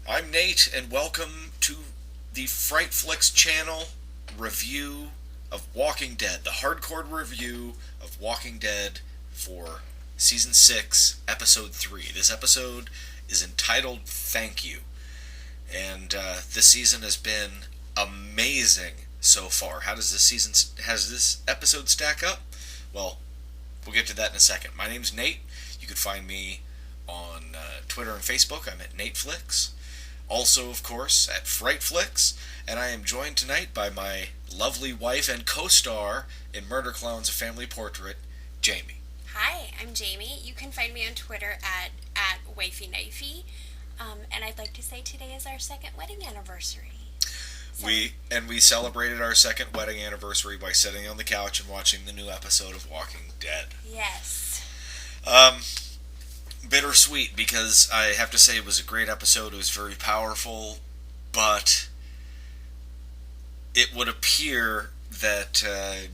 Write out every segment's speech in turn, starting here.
I'm Nate, and welcome to the Fright Flicks channel review of Walking Dead, the hardcore review of Walking Dead for Season 6, Episode 3. This episode is entitled Thank You, and this season has been amazing so far. Has this episode stack up? Well, we'll get to that in a second. My name's Nate. You can find me on Twitter and Facebook. I'm at NateFlix. Also, of course, at Frightflix, and I am joined tonight by my lovely wife and co-star in Murder Clowns: A Family Portrait, Jamie. Hi, I'm Jamie. You can find me on Twitter at WifeyKnifey. And I'd like to say today is our second wedding anniversary. So. We celebrated our second wedding anniversary by sitting on the couch and watching the new episode of Walking Dead. Yes. Bittersweet, because I have to say it was a great episode. It was very powerful, but it would appear that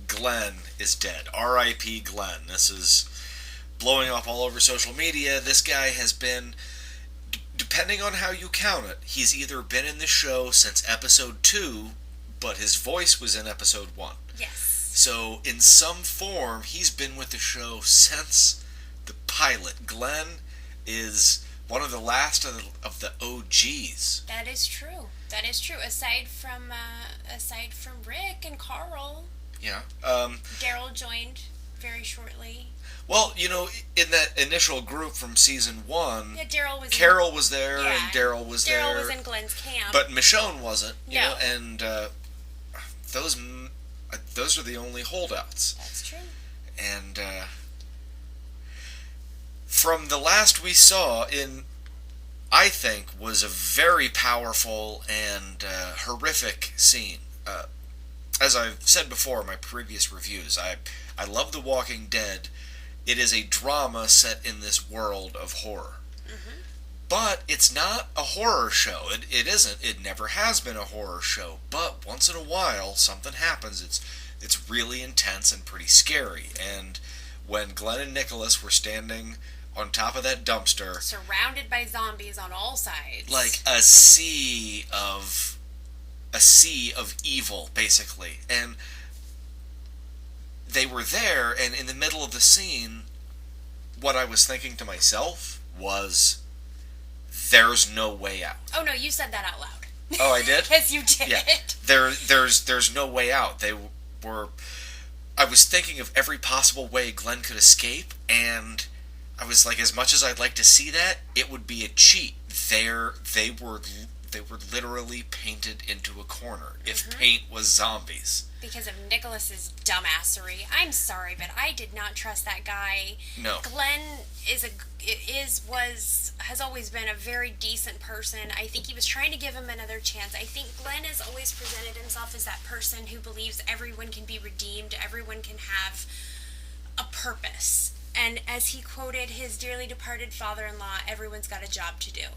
Glenn is dead. R.I.P. Glenn. This is blowing up all over social media. This guy has been, depending on how you count it, he's either been in the show since episode 2, but his voice was in episode 1. Yes. So, in some form, he's been with the show since the pilot. Glenn is one of the last of the OGs. That is true. That is true. Aside from Rick and Carl. Yeah. Daryl joined very shortly. Well, you know, in that initial group from season 1, yeah, Carol was there, yeah, and Daryl was there. Daryl was in Glenn's camp. But Michonne wasn't. You no. know, and those are the only holdouts. That's true. And from the last we saw I think, was a very powerful and horrific scene. As I've said before in my previous reviews, I love The Walking Dead. It is a drama set in this world of horror. Mm-hmm. But it's not a horror show. It isn't. It never has been a horror show. But once in a while, something happens. It's really intense and pretty scary. And when Glenn and Nicholas were standing on top of that dumpster, surrounded by zombies on all sides, like a sea of evil, basically, and they were there, and in the middle of the scene, what I was thinking to myself was, there's no way out. Oh no, you said that out loud. Oh, I did? Yes, you did. Yeah. There's no way out. I was thinking of every possible way Glenn could escape, and I was like, as much as I'd like to see that, it would be a cheat. They were literally painted into a corner. If paint was zombies. Because of Nicholas's dumbassery. I'm sorry, but I did not trust that guy. No. Glenn has always been a very decent person. I think he was trying to give him another chance. I think Glenn has always presented himself as that person who believes everyone can be redeemed, everyone can have a purpose. And as he quoted his dearly departed father-in-law, everyone's got a job to do.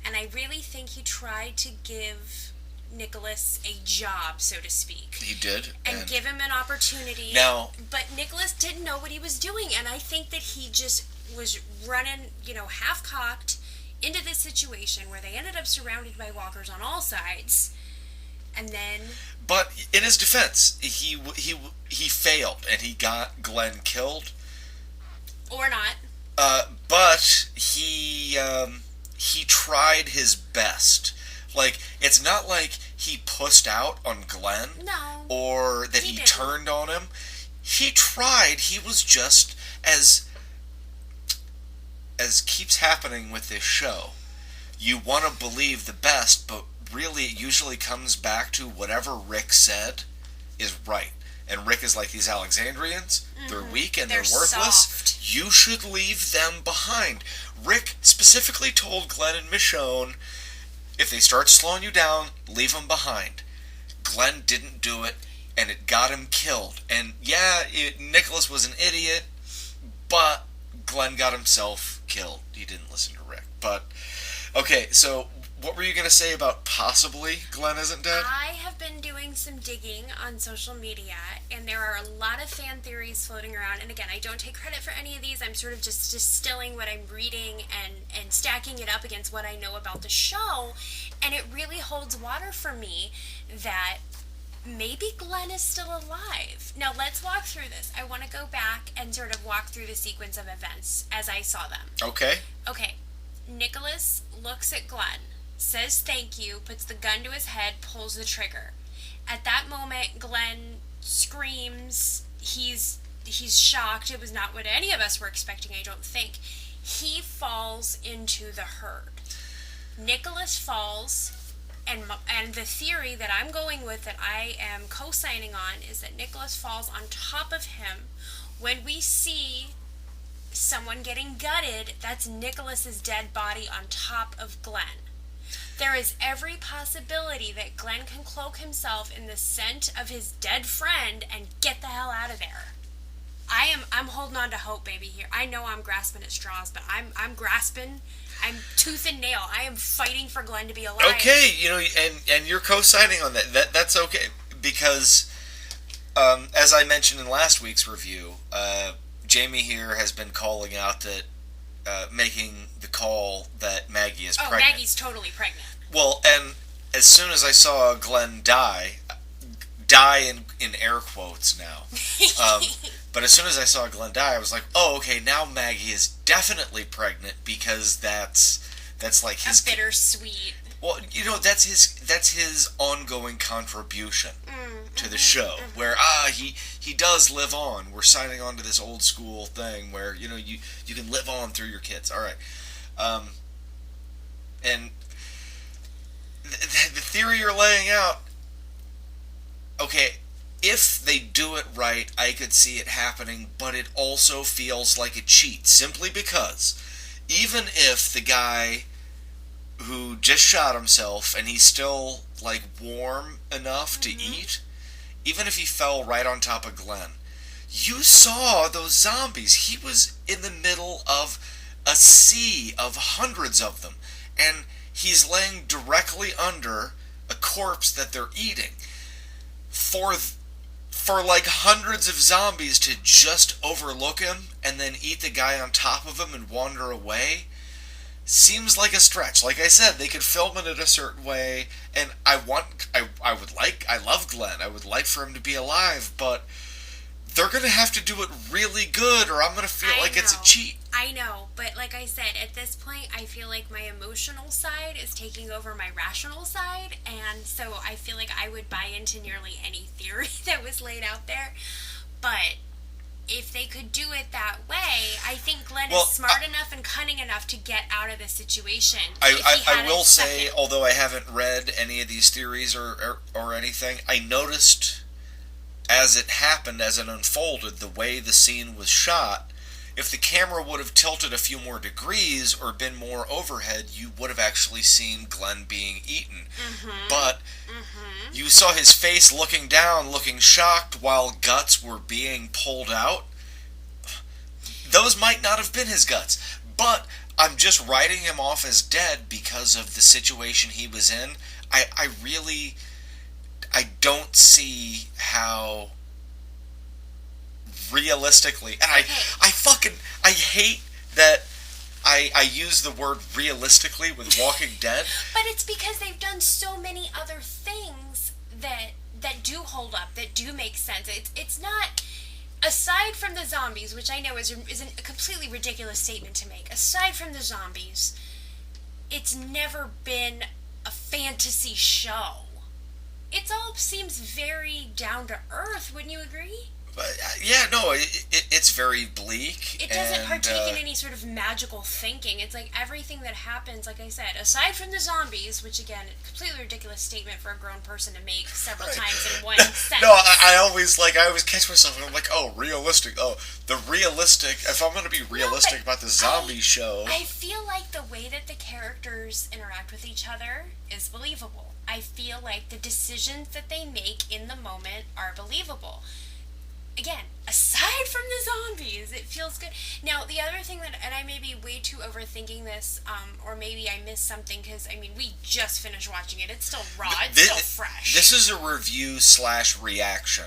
And I really think he tried to give Nicholas a job, so to speak. He did. And give him an opportunity. Now, but Nicholas didn't know what he was doing, and I think that he just was running, half-cocked into this situation where they ended up surrounded by walkers on all sides, and then... But in his defense, he failed, and he got Glenn killed. Or not. But he tried his best. Like, it's not like he pussed out on Glenn. No. Or that he turned on him. He tried. He was just, as keeps happening with this show, you want to believe the best, but really it usually comes back to whatever Rick said is right. And Rick is like, these Alexandrians, they're weak and they're worthless. Soft. You should leave them behind. Rick specifically told Glenn and Michonne, if they start slowing you down, leave them behind. Glenn didn't do it, and it got him killed. And yeah, Nicholas was an idiot, but Glenn got himself killed. He didn't listen to Rick. But, okay, so what were you going to say about possibly Glenn isn't dead? I have been doing some digging on social media, and there are a lot of fan theories floating around. And again, I don't take credit for any of these. I'm sort of just distilling what I'm reading and stacking it up against what I know about the show. And it really holds water for me that maybe Glenn is still alive. Now, let's walk through this. I want to go back and sort of walk through the sequence of events as I saw them. Okay. Okay. Nicholas looks at Glenn, says thank you, puts the gun to his head, pulls the trigger. At that moment, Glenn screams. He's shocked. It was not what any of us were expecting, I don't think. He falls into the herd. Nicholas falls, and the theory that I'm going with, that I am co-signing on, is that Nicholas falls on top of him. When we see someone getting gutted, that's Nicholas's dead body on top of Glenn. There is every possibility that Glenn can cloak himself in the scent of his dead friend and get the hell out of there. I'm holding on to hope, baby, here. I know I'm grasping at straws, but I'm grasping. I'm tooth and nail. I am fighting for Glenn to be alive. Okay, and you're co-signing on that. That's okay, because as I mentioned in last week's review, Jamie here has been calling out that, making the call that Maggie is pregnant. Oh, Maggie's totally pregnant. Well, and as soon as I saw Glenn die in air quotes now, but as soon as I saw Glenn die, I was like, oh, okay, now Maggie is definitely pregnant, because that's like his a bittersweet. Well, that's his ongoing contribution to the show, where he does live on. We're signing on to this old school thing where you can live on through your kids. All right, and the theory you're laying out, okay, if they do it right, I could see it happening, but it also feels like a cheat, simply because even if the guy who just shot himself and he's still like warm enough to eat, even if he fell right on top of Glenn, you saw those zombies. He was in the middle of a sea of hundreds of them, and he's laying directly under a corpse that they're eating. For like hundreds of zombies to just overlook him and then eat the guy on top of him and wander away seems like a stretch. Like I said, they could film it in a certain way, and I love Glenn. I would like for him to be alive, but they're going to have to do it really good, or I'm going to feel like it's a cheat. I know, but like I said, at this point, I feel like my emotional side is taking over my rational side, and so I feel like I would buy into nearly any theory that was laid out there. But if they could do it that way, I think Glenn is smart enough and cunning enough to get out of the situation. I will say, although I haven't read any of these theories or anything, I noticed as it happened, as it unfolded, the way the scene was shot, if the camera would have tilted a few more degrees or been more overhead, you would have actually seen Glenn being eaten. But you saw his face looking down, looking shocked, while guts were being pulled out. Those might not have been his guts, but I'm just writing him off as dead because of the situation he was in. I don't see how realistically, and I hate that I use the word realistically with Walking Dead. But it's because they've done so many other things that do hold up, that do make sense. It's not, aside from the zombies, which I know is a completely ridiculous statement to make. Aside from the zombies, it's never been a fantasy show. It all seems very down to earth, wouldn't you agree? Yeah, no, it's very bleak. It doesn't partake in any sort of magical thinking. It's like everything that happens, like I said, aside from the zombies, which again, a completely ridiculous statement for a grown person to make several times in one sentence. No, I always catch myself and I'm like, oh, realistic. Oh, the realistic. If I'm going to be realistic about the zombie show, I feel like the way that the characters interact with each other is believable. I feel like the decisions that they make in the moment are believable. again, aside from the zombies, it feels good. Now, the other thing that, and I may be way too overthinking this, or maybe I missed something because I mean we just finished watching it. It's still raw. It's still fresh. This is a review slash reaction.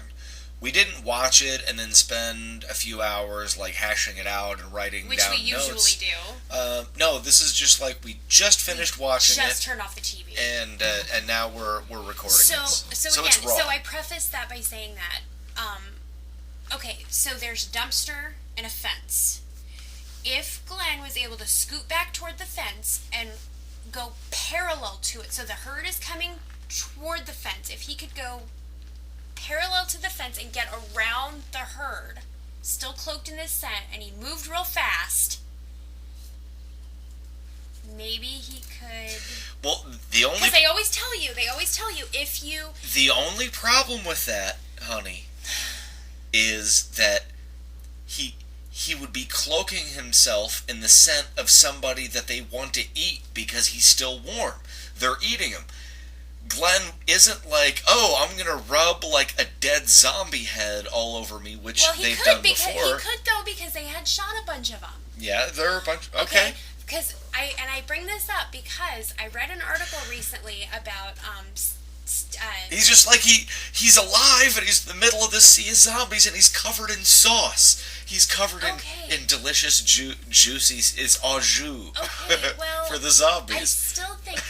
We didn't watch it and then spend a few hours like hashing it out and writing down notes. Which we usually do. No, this is just like we just finished watching it. Just turned off the TV. And now we're recording this. So again, it's raw. so I prefaced that by saying that. Okay, so there's a dumpster and a fence. If Glenn was able to scoot back toward the fence and go parallel to it, so the herd is coming toward the fence, if he could go parallel to the fence and get around the herd, still cloaked in this scent, and he moved real fast, maybe he could... Well, because they always tell you, if you... The only problem with that, honey, is that he would be cloaking himself in the scent of somebody that they want to eat because he's still warm. They're eating him. Glenn isn't like, oh, I'm going to rub like a dead zombie head all over me, which they've done before. He could, though, because they had shot a bunch of them. Yeah, there are a bunch. Okay. Because I bring this up because I read an article recently about he's just like he's alive and he's in the middle of this sea of zombies and he's covered in sauce. He's covered in delicious juicy it's au jus for the zombies. I still think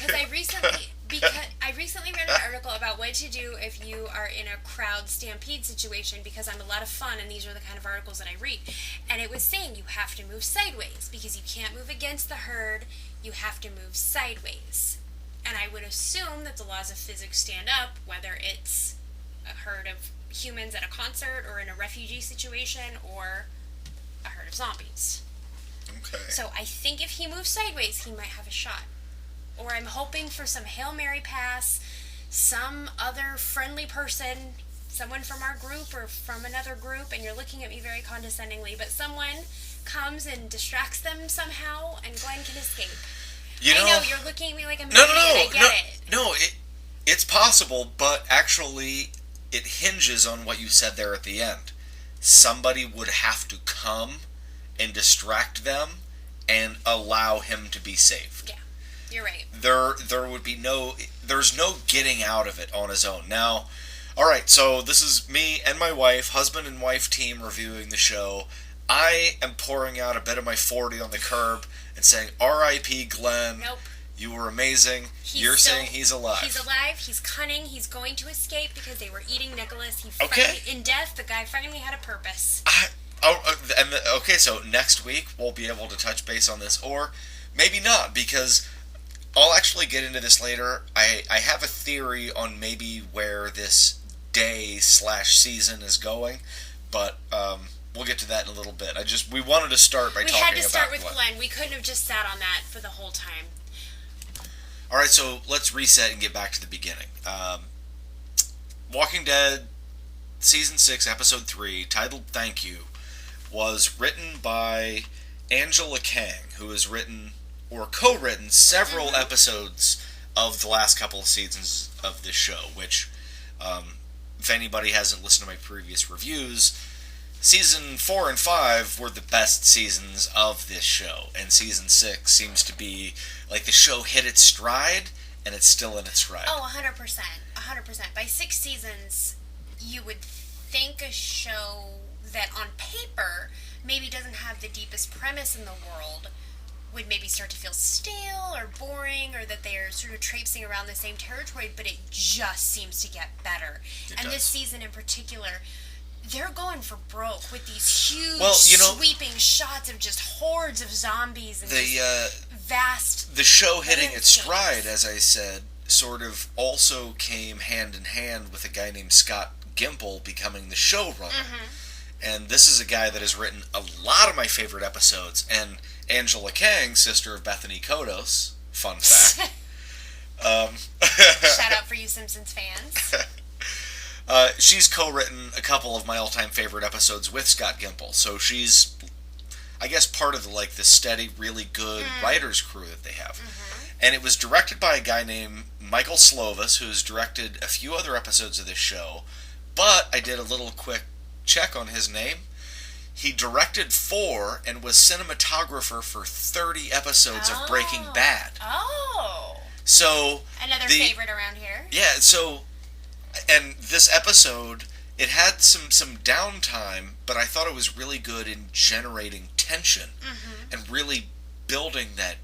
because I recently read an article about what to do if you are in a crowd stampede situation, because I'm a lot of fun and these are the kind of articles that I read, and it was saying you have to move sideways because you can't move against the herd, you have to move sideways. And I would assume that the laws of physics stand up, whether it's a herd of humans at a concert or in a refugee situation or a herd of zombies. Okay. So I think if he moves sideways, he might have a shot. Or I'm hoping for some Hail Mary pass, some other friendly person, someone from our group or from another group, and you're looking at me very condescendingly, but someone comes and distracts them somehow and Glenn can escape. I know, you're looking at me like I'm an idiot. I get it. No, it's possible, but actually it hinges on what you said there at the end. Somebody would have to come and distract them and allow him to be saved. Yeah, you're right. There would be there's no getting out of it on his own. Now, all right, so this is me and my wife, husband and wife team reviewing the show. I am pouring out a bit of my 40 on the curb and saying, R.I.P. Glenn. Nope. You were amazing. You're saying he's alive. He's alive. He's cunning. He's going to escape because they were eating Nicholas. In death, the guy finally had a purpose. So next week we'll be able to touch base on this, or maybe not, because I'll actually get into this later. I have a theory on maybe where this day/season is going, but we'll get to that in a little bit. We wanted to start by talking about Glenn. We had to start with Glenn. We couldn't have just sat on that for the whole time. All right, so let's reset and get back to the beginning. Walking Dead, Season 6, Episode 3, titled Thank You, was written by Angela Kang, who has written or co-written several episodes of the last couple of seasons of this show, which, if anybody hasn't listened to my previous reviews, Season 4 and 5 were the best seasons of this show, and Season 6 seems to be like the show hit its stride, and it's still in its stride. Oh, 100%. 100%. By 6 seasons, you would think a show that on paper maybe doesn't have the deepest premise in the world would maybe start to feel stale or boring, or that they're sort of traipsing around the same territory, but it just seems to get better. This season in particular, they're going for broke with these huge, sweeping shots of just hordes of zombies and vast... The show hitting its stride, as I said, sort of also came hand in hand with a guy named Scott Gimple becoming the showrunner. Mm-hmm. And this is a guy that has written a lot of my favorite episodes, and Angela Kang, sister of Bethany Kodos, fun fact. Shout out for you Simpsons fans. She's co-written a couple of my all-time favorite episodes with Scott Gimple, so she's, I guess, part of the steady, really good writers crew that they have. Mm-hmm. And it was directed by a guy named Michael Slovis, who's directed a few other episodes of this show, but I did a little quick check on his name. He directed 4 and was cinematographer for 30 episodes of Breaking Bad. Oh. So Another favorite around here. Yeah, so, and this episode, it had some downtime, but I thought it was really good in generating tension and really building that,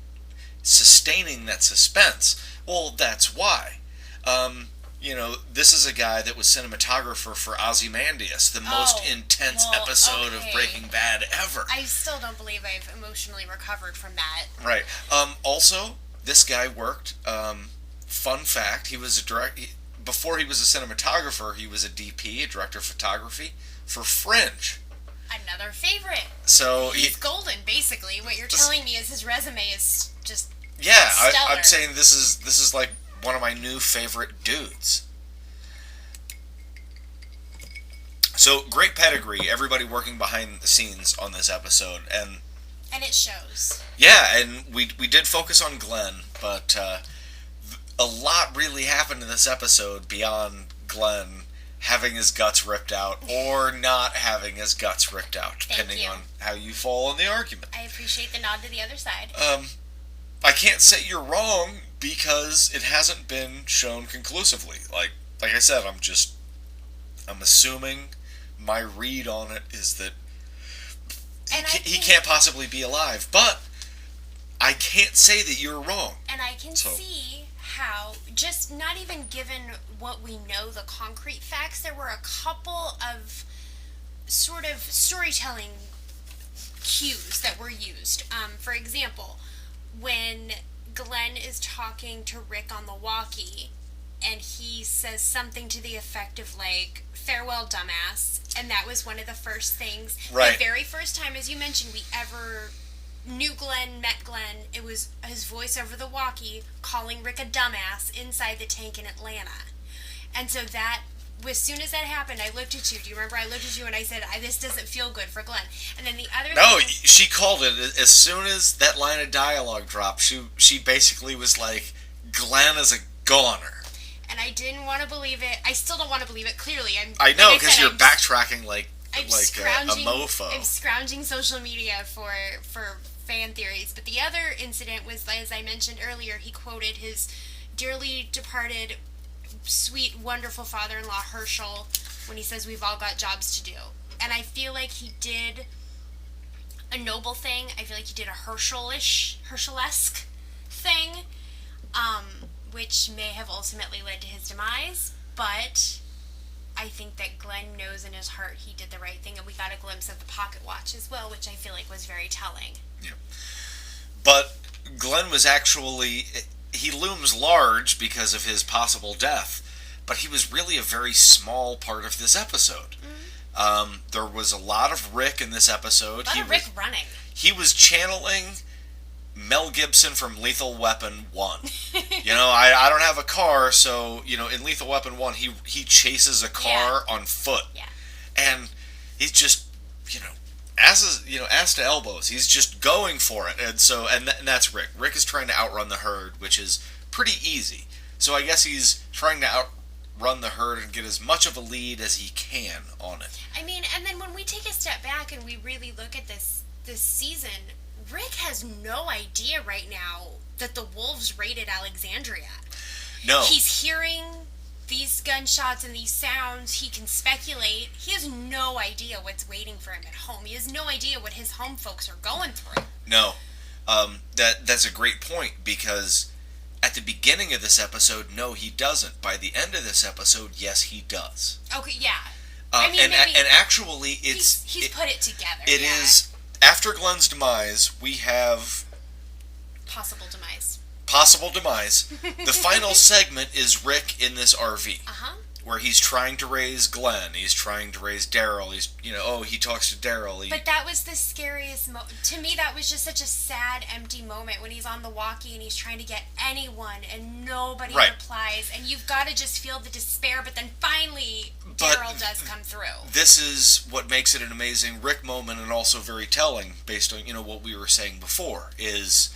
sustaining that suspense. Well, that's why. This is a guy that was cinematographer for Ozymandias, the most intense episode of Breaking Bad ever. I still don't believe I've emotionally recovered from that. Right. Also, this guy worked, fun fact, he was before he was a cinematographer, he was a DP, a director of photography, for Fringe. Another favorite. So he's golden, basically. What you're telling me is his resume is just stellar. I'm saying this is like one of my new favorite dudes. So great pedigree, everybody working behind the scenes on this episode, and it shows. Yeah, and we did focus on Glenn, but a lot really happened in this episode beyond Glenn having his guts ripped out or not having his guts ripped out, depending on how you fall in the argument. I appreciate the nod to the other side. I can't say you're wrong because it hasn't been shown conclusively. Like I said, I'm assuming my read on it is that he can't possibly be alive, but I can't say that you're wrong. And I can see how, just not even given what we know, the concrete facts, there were a couple of sort of storytelling cues that were used. For example, when Glenn is talking to Rick on the walkie, and he says something to the effect of, like, farewell, dumbass, and that was one of the first things. Right. The very first time, as you mentioned, we ever knew Glenn, met Glenn, it was his voice over the walkie calling Rick a dumbass inside the tank in Atlanta. And so that, as soon as that happened, I looked at you. Do you remember I looked at you and I said, this doesn't feel good for Glenn. And then the other thing... she called it. As soon as that line of dialogue dropped, she basically was like, Glenn is a goner. And I didn't want to believe it. I still don't want to believe it, clearly. I know, because you're backtracking like a mofo. I'm scrounging social media for fan theories. But the other incident was, as I mentioned earlier, he quoted his dearly departed, sweet, wonderful father-in-law, Herschel, when he says, we've all got jobs to do. And I feel like he did a noble thing. I feel like he did a Herschel-esque thing. Which may have ultimately led to his demise, but I think that Glenn knows in his heart he did the right thing, and we got a glimpse of the pocket watch as well, which I feel like was very telling. Yeah. But Glenn was actually, he looms large because of his possible death, but he was really a very small part of this episode. Mm-hmm. There was a lot of Rick in this episode. Rick running. He was channeling Mel Gibson from Lethal Weapon 1. I don't have a car, so, in Lethal Weapon 1, he chases a car on foot. Yeah. And he's just, ass to elbows. He's just going for it. And that's Rick. Rick is trying to outrun the herd, which is pretty easy. So I guess he's trying to outrun the herd and get as much of a lead as he can on it. I mean, and then when we take a step back and we really look at this season, Rick has no idea right now that the Wolves raided Alexandria. No. He's hearing these gunshots and these sounds. He can speculate. He has no idea what's waiting for him at home. He has no idea what his home folks are going through. No. That's a great point, because at the beginning of this episode, no, he doesn't. By the end of this episode, yes, he does. Okay, yeah. And actually, he's put it together. It is... After Glenn's demise, we have... Possible demise. The final segment is Rick in this RV. Uh-huh. Where he's trying to raise Glenn. He's trying to raise Daryl. He talks to Daryl. But that was the scariest to me, that was just such a sad, empty moment when he's on the walkie and he's trying to get anyone and nobody replies. And you've got to just feel the despair, but then finally Daryl does come through. This is what makes it an amazing Rick moment, and also very telling based on, what we were saying before, is...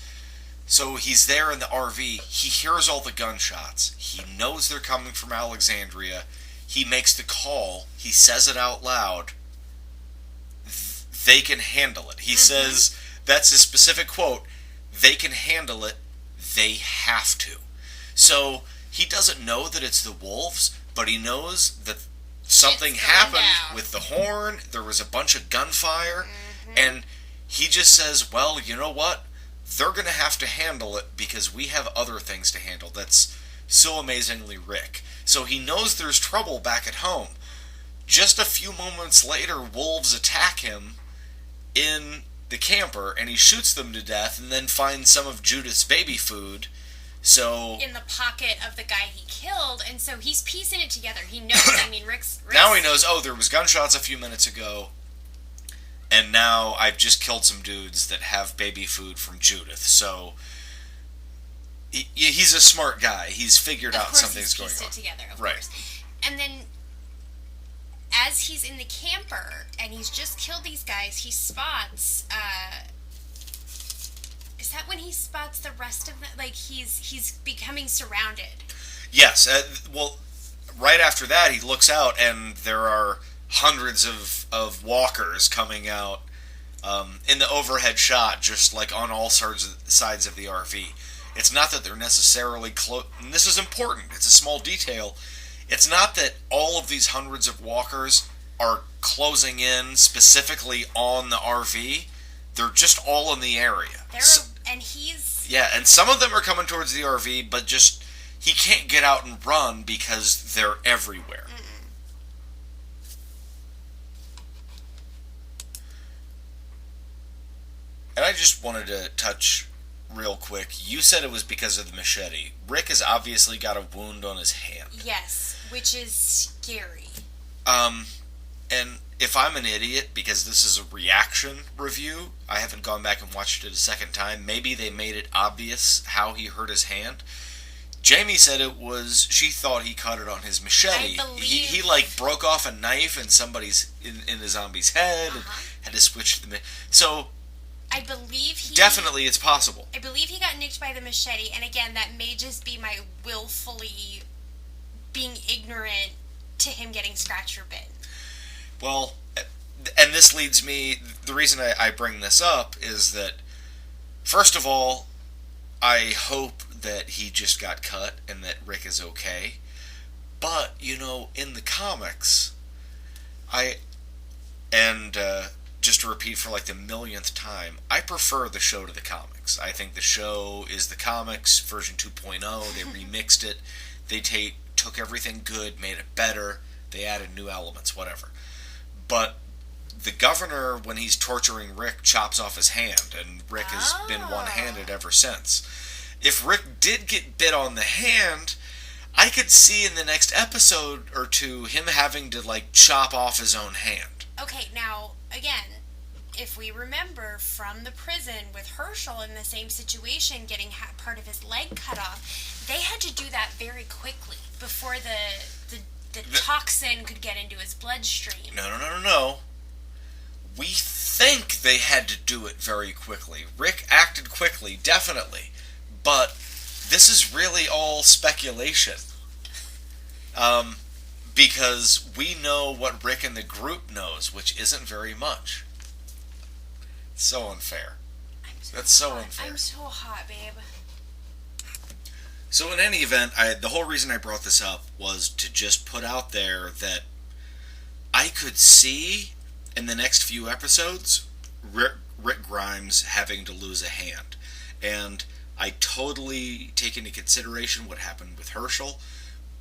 So he's there in the RV, he hears all the gunshots, he knows they're coming from Alexandria, he makes the call, he says it out loud, they can handle it. He says, that's his specific quote, they can handle it, they have to. So he doesn't know that it's the wolves, but he knows that something happened with the horn, there was a bunch of gunfire, and he just says, well, you know what? They're going to have to handle it because we have other things to handle. That's so amazingly Rick. So he knows there's trouble back at home. Just a few moments later, wolves attack him in the camper, and he shoots them to death and then finds some of Judith's baby food. So in the pocket of the guy he killed, and so he's piecing it together. He knows. I mean, Rick's now he knows. Oh, there was gunshots a few minutes ago, and now I've just killed some dudes that have baby food from Judith. So he's a smart guy. He's figured out something's going on. Of course, he's pieced it together. Of right. course. And then, as he's in the camper and he's just killed these guys, he spots. Is that when he spots the rest of them? Like he's becoming surrounded. Yes. Well, right after that, he looks out and there are hundreds of walkers coming out in the overhead shot, just like on all sides of the RV. It's not that they're necessarily close. And this is important. It's a small detail. It's not that all of these hundreds of walkers are closing in specifically on the RV. They're just all in the area. And he's... Yeah, and some of them are coming towards the RV, but just... He can't get out and run because they're everywhere. And I just wanted to touch real quick. You said it was because of the machete. Rick has obviously got a wound on his hand. Yes, which is scary. And if I'm an idiot, because this is a reaction review, I haven't gone back and watched it a second time, maybe they made it obvious how he hurt his hand. Jamie said it was, she thought he cut it on his machete. He like broke off a knife in somebody's, in the zombie's head, and had to switch to the, so... I believe he... Definitely it's possible. I believe he got nicked by the machete, and again, that may just be my willfully being ignorant to him getting scratched or bit. Well, and this leads me, the reason I bring this up is that, first of all, I hope that he just got cut and that Rick is okay. But, you know, in the comics, just to repeat for like the millionth time, I prefer the show to the comics. I think the show is the comics version 2.0. They remixed it. They took everything good, made it better. They added new elements, whatever. But the governor, when he's torturing Rick, chops off his hand, and Rick has been one-handed ever since. If Rick did get bit on the hand, I could see in the next episode or two him having to, like, chop off his own hand. Okay, now, again, if we remember from the prison with Herschel in the same situation, getting part of his leg cut off, they had to do that very quickly before the toxin could get into his bloodstream. No. We think they had to do it very quickly. Rick acted quickly, definitely. But this is really all speculation. Because we know what Rick and the group knows, which isn't very much. It's so unfair. That's so unfair. I'm so hot, babe. So in any event, the whole reason I brought this up was to just put out there that I could see in the next few episodes Rick Grimes having to lose a hand. And I totally take into consideration what happened with Herschel.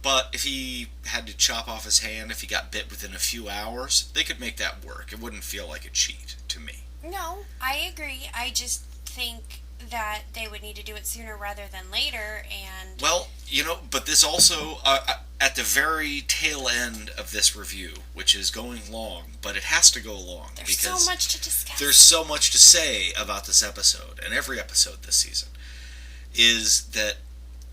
But if he had to chop off his hand, if he got bit within a few hours, they could make that work. It wouldn't feel like a cheat to me. No, I agree. I just think that they would need to do it sooner rather than later, and... Well, you know, but this also, at the very tail end of this review, which is going long, but it has to go long. There's so much to discuss. There's so much to say about this episode, and every episode this season, is that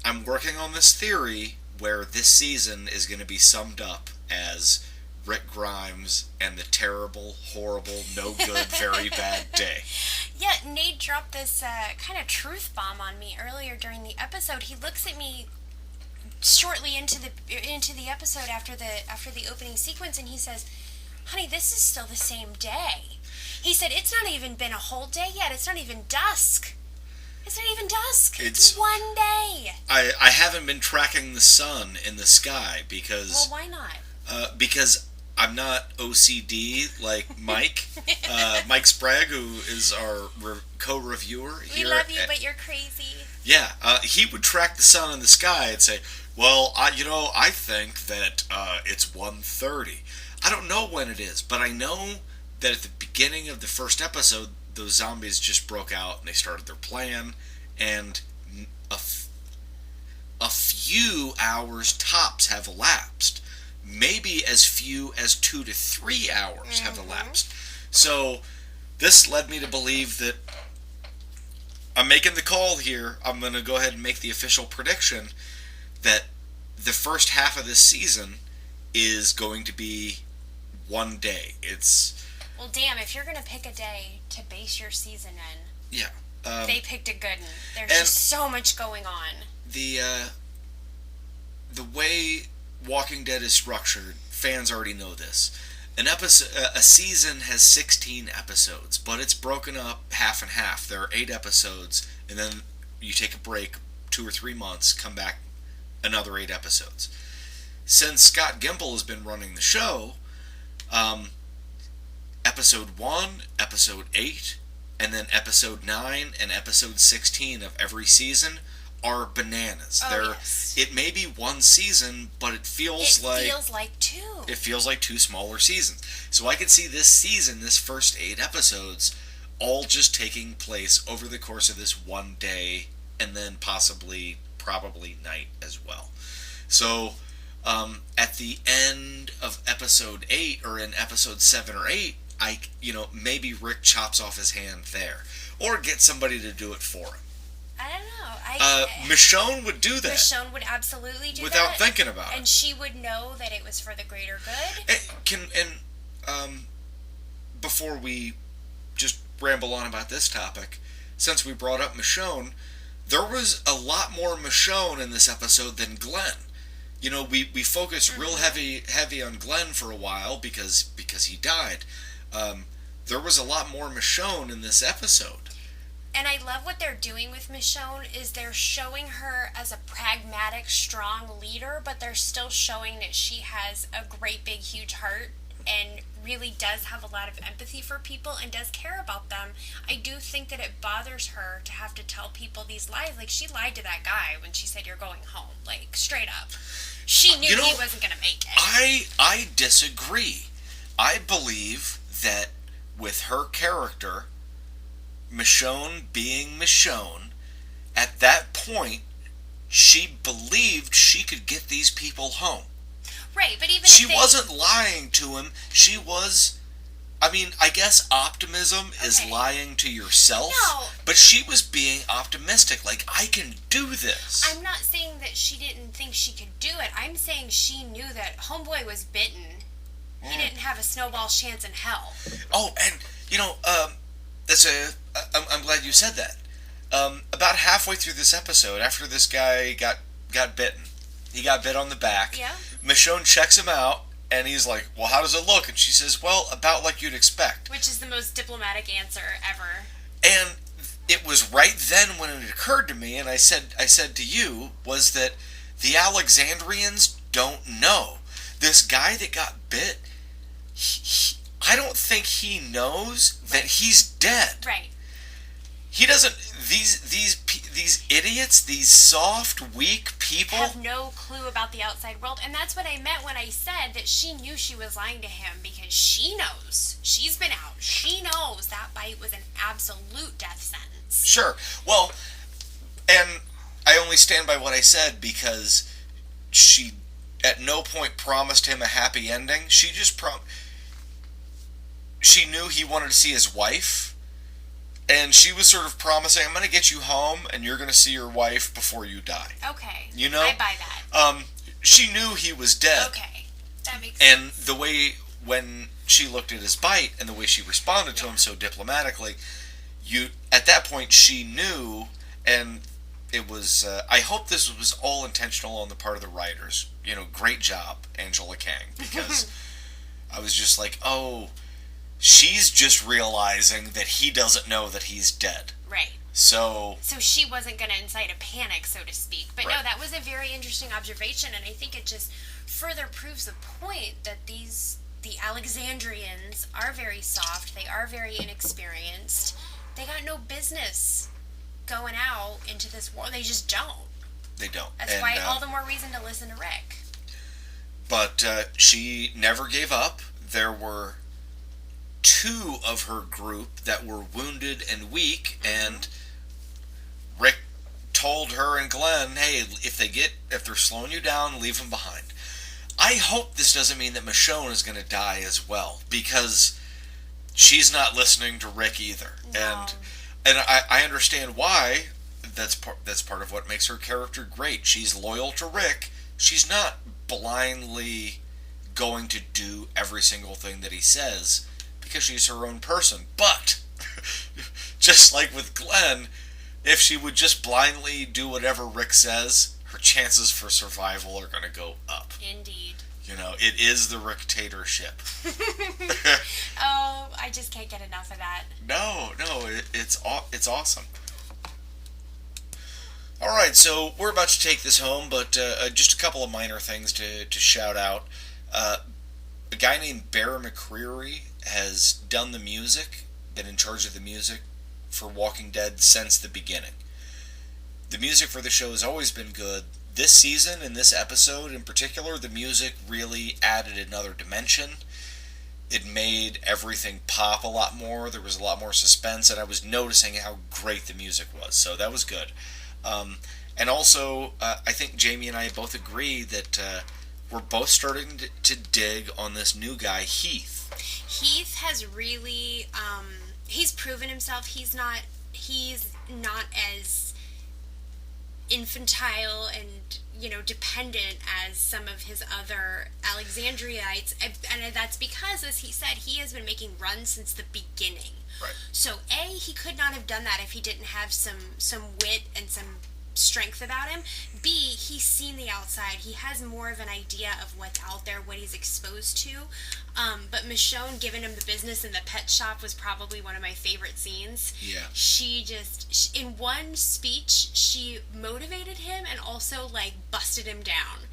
I'm working on this theory where this season is going to be summed up as Rick Grimes and the terrible, horrible, no good, very bad day. Yeah, Nate dropped this kind of truth bomb on me earlier during the episode. He looks at me shortly into the episode after the opening sequence, and he says, "Honey, this is still the same day." He said, it's not even been a whole day yet. It's not even dusk. It's not even dusk. It's 1 day. I haven't been tracking the sun in the sky because... Well, why not? Because I'm not OCD like Mike. Mike Sprague, who is our co-reviewer here. We love you, but you're crazy. Yeah, he would track the sun in the sky and say, well, I think that it's 1:30. I don't know when it is, but I know that at the beginning of the first episode, those zombies just broke out and they started their plan, and a few hours tops have elapsed. Maybe as few as 2 to 3 hours have elapsed. So this led me to believe that I'm making the call here. I'm going to go ahead and make the official prediction that the first half of this season is going to be 1 day. Well, damn, if you're going to pick a day to base your season in, yeah. They picked a good one. There's just so much going on. The way Walking Dead is structured, fans already know this. A season has 16 episodes, but it's broken up half and half. There are 8 episodes, and then you take a break 2 or 3 months, come back, another 8 episodes. Since Scott Gimple has been running the show, episode 1, episode 8, and then episode 9 and episode 16 of every season are bananas. Yes. It may be one season, but it feels like 2. It feels like 2 smaller seasons. So I could see this season, this first 8 episodes, all just taking place over the course of this 1 day, and then probably night as well. So at the end of episode 8, or in episode 7 or 8, maybe Rick chops off his hand there, or get somebody to do it for him. I don't know. Michonne would do that. Michonne would absolutely do that. Without thinking about it. And she would know that it was for the greater good. Before we just ramble on about this topic, since we brought up Michonne, there was a lot more Michonne in this episode than Glenn. We focused real heavy on Glenn for a while because he died. There was a lot more Michonne in this episode. And I love what they're doing with Michonne is they're showing her as a pragmatic, strong leader, but they're still showing that she has a great, big, huge heart and really does have a lot of empathy for people and does care about them. I do think that it bothers her to have to tell people these lies. Like, she lied to that guy when she said, you're going home. Like, straight up. She knew he wasn't going to make it. I disagree. I believe that with her character, Michonne being Michonne, at that point, she believed she could get these people home. Right, but even she wasn't lying to him. She was, I guess optimism is lying to yourself. No. But she was being optimistic, like, I can do this. I'm not saying that she didn't think she could do it. I'm saying she knew that Homeboy was bitten. He didn't have a snowball's chance in hell. Oh, and, I'm glad you said that. About halfway through this episode, after this guy got bitten, he got bit on the back. Yeah. Michonne checks him out, and he's like, well, how does it look? And she says, well, about like you'd expect. Which is the most diplomatic answer ever. And it was right then when it occurred to me, and I said to you, was that the Alexandrians don't know. This guy that got bit, I don't think he knows that he's dead. Right. He doesn't. These idiots, these soft, weak people have no clue about the outside world, and that's what I meant when I said that she knew she was lying to him because she knows. She's been out. She knows that bite was an absolute death sentence. Sure. Well, and I only stand by what I said because she at no point promised him a happy ending. She just she knew he wanted to see his wife. And she was sort of promising, I'm going to get you home, and you're going to see your wife before you die. Okay. I buy that. She knew he was dead. Okay. That makes sense. And sense. the way, when she looked at his bite, and the way she responded to him so diplomatically, at that point, she knew, and it was, I hope this was all intentional on the part of the writers. Great job, Angela Kang, because I was just like, oh, She's just realizing that he doesn't know that he's dead. Right. So she wasn't going to incite a panic, so to speak. But right. no, that was a very interesting observation, and I think it just further proves the point that the Alexandrians are very soft. They are very inexperienced. They got no business going out into this war. They just don't. They don't. That's why all the more reason to listen to Rick. But she never gave up. There were 2 of her group that were wounded and weak, and Rick told her and Glenn, hey, if they're slowing you down, leave them behind. I hope this doesn't mean that Michonne is going to die as well, because she's not listening to Rick either. No. And I understand why. That's part of what makes her character great. She's loyal to Rick. She's not blindly going to do every single thing that he says, because she's her own person. But just like with Glenn, if she would just blindly do whatever Rick says, her chances for survival are going to go up. Indeed. You know, it is the Rick-tatorship. Oh, I just can't get enough of that. No, it's awesome. All right, so we're about to take this home, but just a couple of minor things to shout out. A guy named Bear McCreary has done the music, been in charge of the music for Walking Dead since the beginning. The music for the show has always been good. This season, in this episode in particular, the music really added another dimension. It made everything pop a lot more. There was a lot more suspense, and I was noticing how great the music was, so that was good. And also, I think Jamie and I both agree that we're both starting to dig on this new guy, Heath. Heath has really, he's proven himself. He's not as infantile and, dependent as some of his other Alexandriites. And that's because, as he said, he has been making runs since the beginning. Right. So, A, he could not have done that if he didn't have some wit and some strength about him. B, he's seen the outside. He has more of an idea of what's out there, what he's exposed to. But Michonne giving him the business in the pet shop was probably one of my favorite scenes. Yeah. She in one speech, she motivated him and also, busted him down.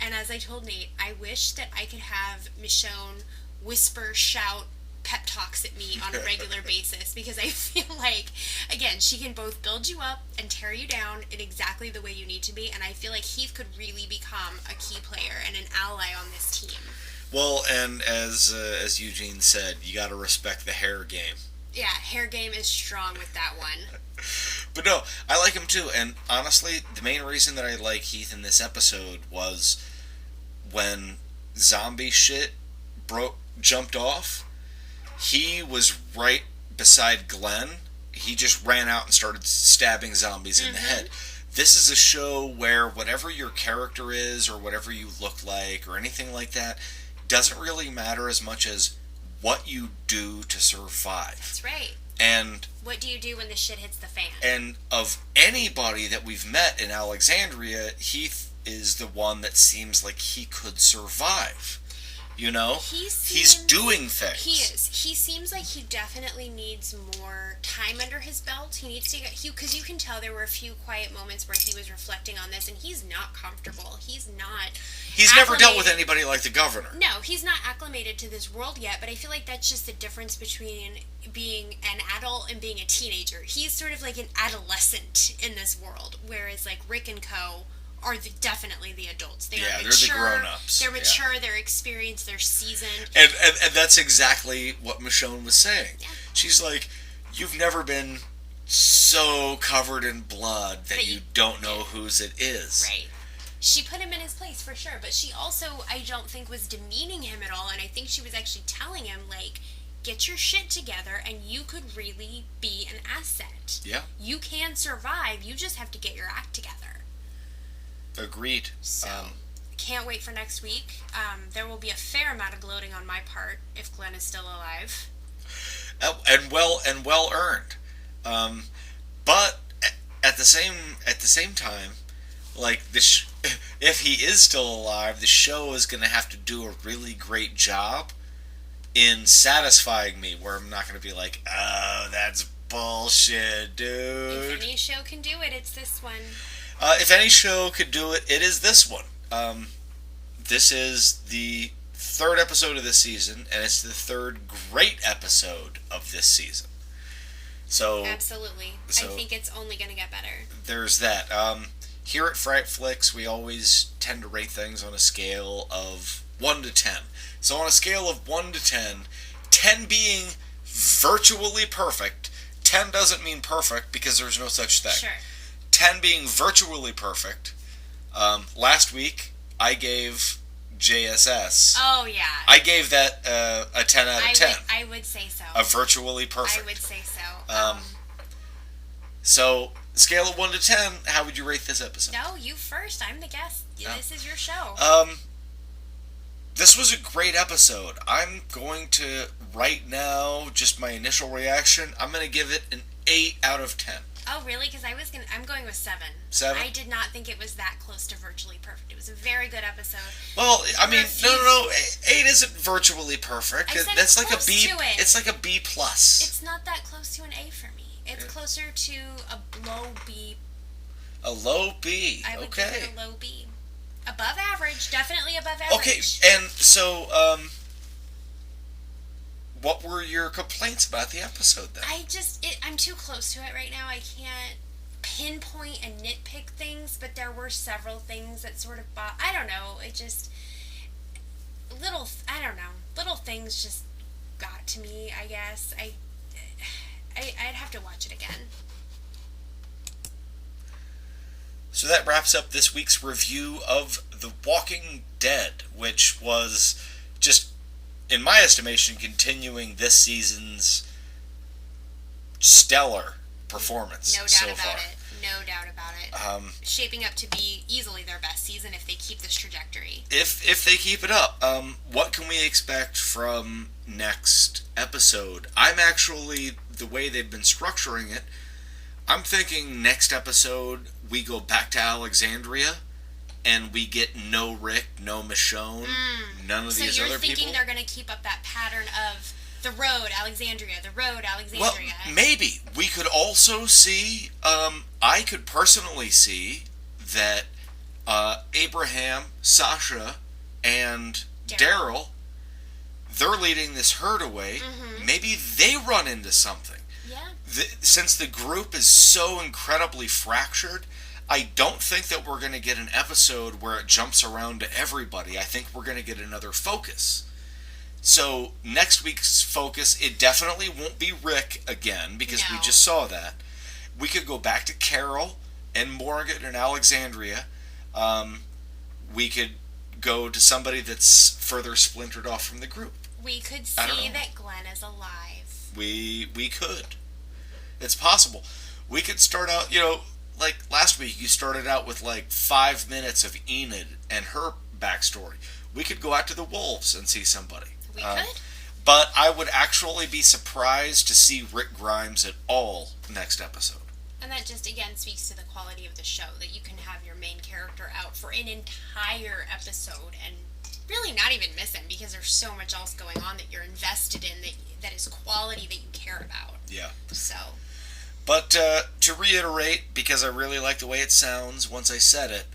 And as I told Nate, I wish that I could have Michonne whisper, shout, pep talks at me on a regular basis, because I feel like, again, she can both build you up and tear you down in exactly the way you need to be, and I feel like Heath could really become a key player and an ally on this team. Well, and as Eugene said, you got to respect the hair game. Yeah, hair game is strong with that one. But no, I like him too, and honestly, the main reason that I like Heath in this episode was when zombie shit jumped off. He was right beside Glenn. He just ran out and started stabbing zombies in the head. This is a show where whatever your character is, or whatever you look like, or anything like that, doesn't really matter as much as what you do to survive. That's right. And what do you do when the shit hits the fan? And of anybody that we've met in Alexandria, Heath is the one that seems like he could survive. He's doing things. He is. He seems like he definitely needs more time under his belt. He needs to get, because you can tell there were a few quiet moments where he was reflecting on this, and he's not comfortable. He's never dealt with anybody like the governor. No, he's not acclimated to this world yet, but I feel like that's just the difference between being an adult and being a teenager. He's sort of like an adolescent in this world, whereas Rick and co. are definitely the adults. They're mature, the grown-ups. They're mature, they're experienced, they're seasoned. And that's exactly what Michonne was saying. Yeah. She's like, you've never been so covered in blood that you don't know whose it is. Right. She put him in his place, for sure. But she also, I don't think, was demeaning him at all. And I think she was actually telling him, get your shit together and you could really be an asset. Yeah. You can survive. You just have to get your act together. Agreed. So, can't wait for next week. There will be a fair amount of gloating on my part if Glenn is still alive. And well earned. But at the same time, if he is still alive, the show is going to have to do a really great job in satisfying me, where I'm not going to be like, oh, that's bullshit, dude. If any show can do it, it's this one. If any show could do it, it is this one. This is the third episode of this season, and it's the third great episode of this season. So Absolutely. I think it's only going to get better. There's that. Here at Fright Flicks, we always tend to rate things on a scale of 1 to 10. So on a scale of 1 to 10, 10 being virtually perfect, 10 doesn't mean perfect because there's no such thing. Sure. 10 being virtually perfect. Last week, I gave JSS. Oh, yeah. I gave that a 10 out of 10. I would say so. A virtually perfect. I would say so. So, scale of 1 to 10, how would you rate this episode? No, you first. I'm the guest. Oh. This is your show. This was a great episode. I'm going to, right now, just my initial reaction, I'm going to give it an 8 out of 10. Oh, really? Because I'm going with 7. 7? I did not think it was that close to virtually perfect. It was a very good episode. Well, I mean, no. 8 isn't virtually perfect. I said That's it's like a B. close to it. It's like a B plus. It's not that close to an A for me. It's closer to a low B. A low B. I would Okay. give it a low B. Above average, definitely above average. Okay, and so, what were your complaints about the episode then? I'm too close to it right now. I can't pinpoint and nitpick things, but there were several things that sort of I don't know. It just little things just got to me. I guess I'd have to watch it again. So that wraps up this week's review of The Walking Dead, which was just, in my estimation, continuing this season's stellar performance so far. No doubt about it. Shaping up to be easily their best season if they keep this trajectory. If they keep it up, what can we expect from next episode? I'm actually, the way they've been structuring it, I'm thinking next episode we go back to Alexandria and we get no Rick, no Michonne, none of these other people. So you're thinking they're going to keep up that pattern of the road, Alexandria, the road, Alexandria? Well, maybe. We could also see, I could personally see that Abraham, Sasha, and Daryl, they're leading this herd away. Mm-hmm. Maybe they run into something. Yeah. Since the group is so incredibly fractured, I don't think that we're going to get an episode where it jumps around to everybody. I think we're going to get another focus. So next week's focus, it definitely won't be Rick again, because we just saw that. We could go back to Carol and Morgan and Alexandria. We could go to somebody that's further splintered off from the group. We could see that Glenn is alive. We could. It's possible. We could start out, like last week, you started out with like 5 minutes of Enid and her backstory. We could go out to the Wolves and see somebody. We could. But I would actually be surprised to see Rick Grimes at all next episode. And that just, again, speaks to the quality of the show, that you can have your main character out for an entire episode and really not even miss him, because there's so much else going on that you're invested in that is quality that you care about. Yeah. So. But to reiterate, because I really like the way it sounds once I said it,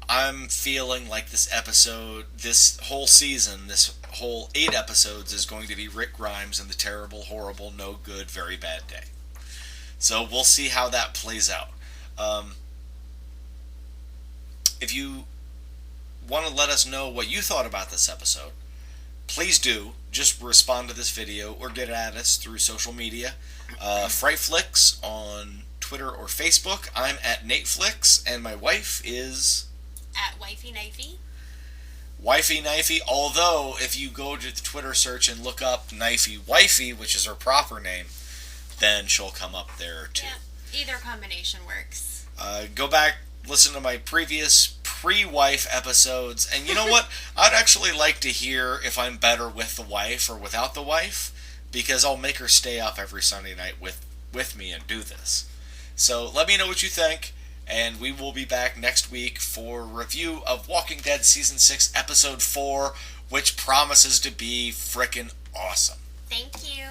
I'm feeling like this episode, this whole season, this whole 8 episodes is going to be Rick Grimes and the terrible, horrible, no good, very bad day. So we'll see how that plays out. If you want to let us know what you thought about this episode, please do. Just respond to this video or get at us through social media. Frightflix on Twitter or Facebook. I'm at NateFlix, and my wife is... at Wifey Knifey. Wifey Knifey, although if you go to the Twitter search and look up Knifey Wifey, which is her proper name, then she'll come up there too. Yeah, either combination works. Go back, listen to my previous pre-wife episodes, and you know what? I'd actually like to hear if I'm better with the wife or without the wife, because I'll make her stay up every Sunday night with me and do this. So let me know what you think, and we will be back next week for a review of Walking Dead Season 6, Episode 4, which promises to be frickin' awesome. Thank you.